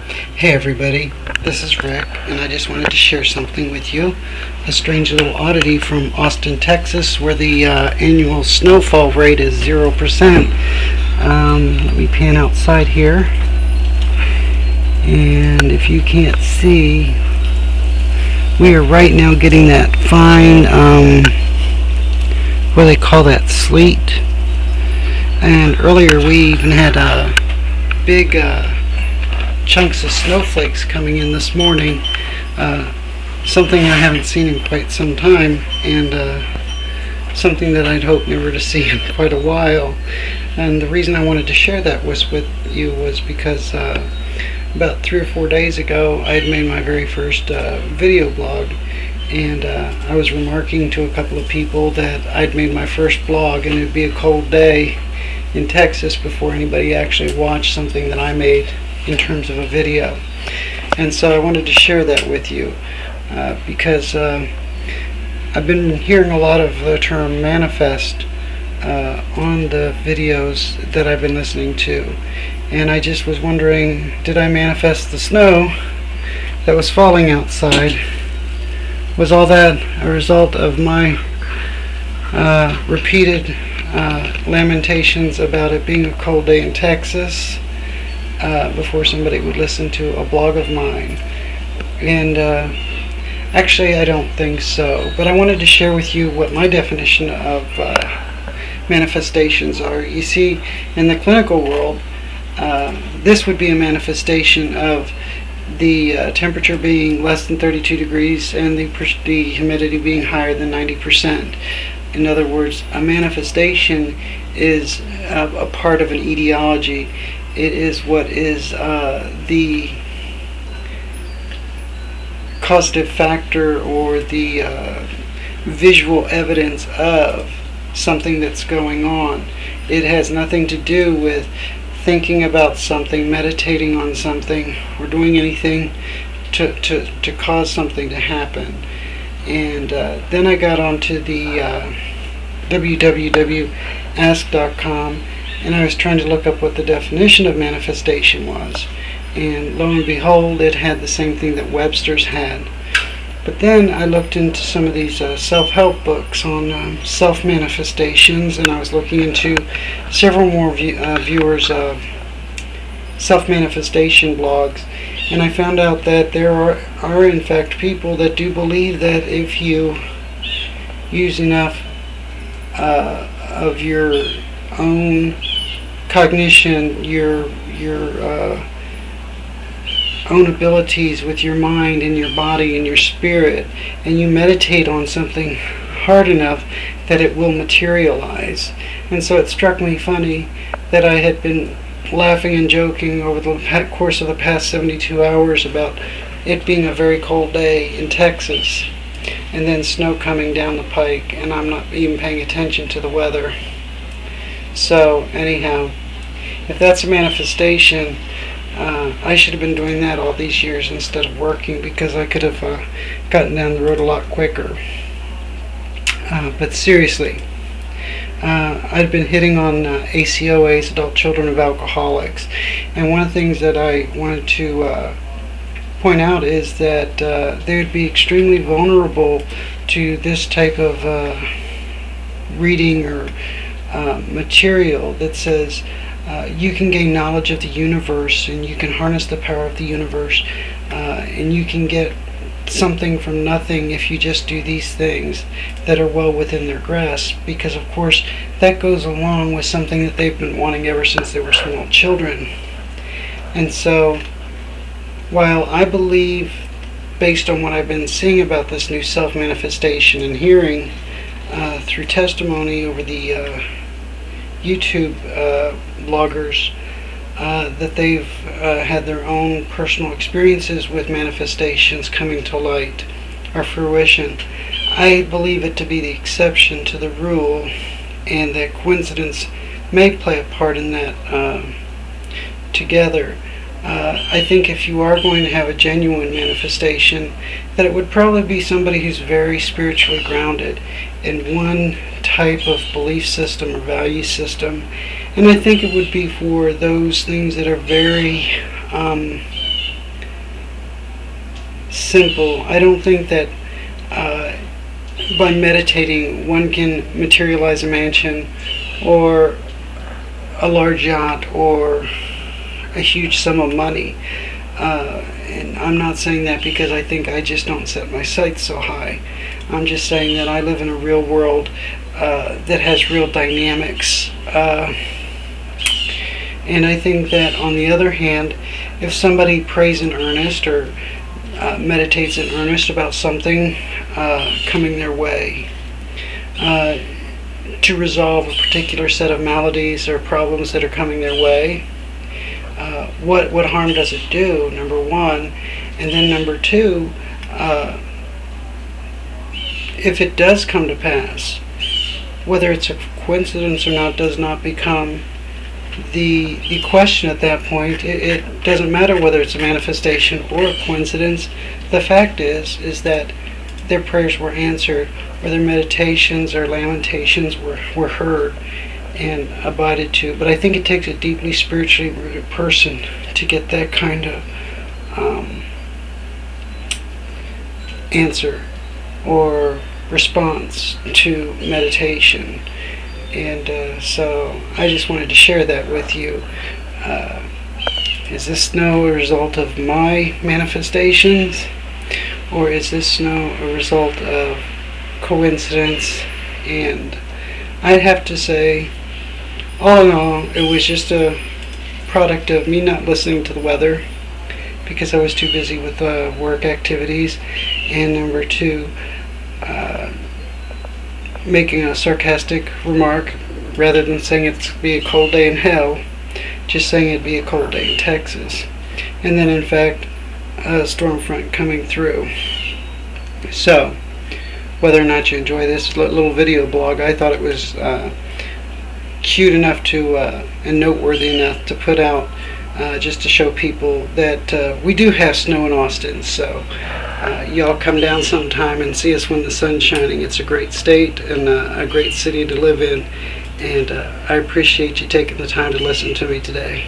Hey everybody, this is Rick, and I just wanted to share something with you. A strange little oddity from Austin, Texas, where the annual snowfall rate is 0%. Let me pan outside here, and if you can't see, we are right now getting that fine, what do they call that, sleet. And earlier we even had big chunks of snowflakes coming in this morning, something I haven't seen in quite some time, and something that I'd hoped never to see in quite a while. And the reason I wanted to share that with you was because about 3 or 4 days ago I had made my very first video blog, and I was remarking to a couple of people that I'd made my first blog and it would be a cold day in Texas before anybody actually watched something that I made in terms of a video. And so I wanted to share that with you because I've been hearing a lot of the term manifest on the videos that I've been listening to, and I just was wondering, did I manifest the snow that was falling outside? Was all that a result of my repeated lamentations about it being a cold day in Texas before somebody would listen to a blog of mine? And actually I don't think so, but I wanted to share with you what my definition of manifestations are. You see, in the clinical world, this would be a manifestation of the temperature being less than 32 degrees and the humidity being higher than 90%. In other words, a manifestation is a part of an etiology. It is what is the causative factor or the visual evidence of something that's going on. It has nothing to do with thinking about something, meditating on something, or doing anything to cause something to happen. And then I got onto the www.ask.com, and I was trying to look up what the definition of manifestation was. And lo and behold, it had the same thing that Webster's had. But then I looked into some of these self-help books on self-manifestations, and I was looking into several more viewers' self-manifestation blogs, and I found out that there are in fact people that do believe that if you use enough of your own cognition, your own abilities with your mind and your body and your spirit, and you meditate on something hard enough, that it will materialize. And so it struck me funny that I had been laughing and joking over the course of the past 72 hours about it being a very cold day in Texas, and then snow coming down the pike, and I'm not even paying attention to the weather. So anyhow, if that's a manifestation, I should have been doing that all these years instead of working, because I could have gotten down the road a lot quicker. But seriously, I've been hitting on ACOAs, Adult Children of Alcoholics, and one of the things that I wanted to point out is that they would be extremely vulnerable to this type of reading or material that says you can gain knowledge of the universe, and you can harness the power of the universe, and you can get something from nothing if you just do these things that are well within their grasp, because of course that goes along with something that they've been wanting ever since they were small children. And so while I believe, based on what I've been seeing about this new self-manifestation and hearing through testimony over the YouTube bloggers, that they've had their own personal experiences with manifestations coming to light or fruition, I believe it to be the exception to the rule, and that coincidence may play a part in that together. I think if you are going to have a genuine manifestation, that it would probably be somebody who's very spiritually grounded in one type of belief system or value system. And I think it would be for those things that are very simple. I don't think that by meditating one can materialize a mansion or a large yacht or a huge sum of money. And I'm not saying that because I think I just don't set my sights so high. I'm just saying that I live in a real world that has real dynamics. And I think that, on the other hand, if somebody prays in earnest or meditates in earnest about something coming their way to resolve a particular set of maladies or problems that are coming their way, what harm does it do, number one? And then number two, if it does come to pass, whether it's a coincidence or not does not become the question at that point. It doesn't matter whether it's a manifestation or a coincidence. The fact is that their prayers were answered, or their meditations or lamentations were heard and abided to. But I think it takes a deeply spiritually rooted person to get that kind of answer or response to meditation. And so I just wanted to share that with you. Is this no result of my manifestations, or is this no a result of coincidence? And I'd have to say, all in all, it was just a product of me not listening to the weather because I was too busy with work activities, and number two, making a sarcastic remark rather than saying it'd be a cold day in hell, just saying it'd be a cold day in Texas. And then, in fact, a storm front coming through. So, whether or not you enjoy this little video blog, I thought it was cute enough to and noteworthy enough to put out, just to show people that we do have snow in Austin. So y'all come down sometime and see us when the sun's shining. It's a great state and a great city to live in, and I appreciate you taking the time to listen to me today.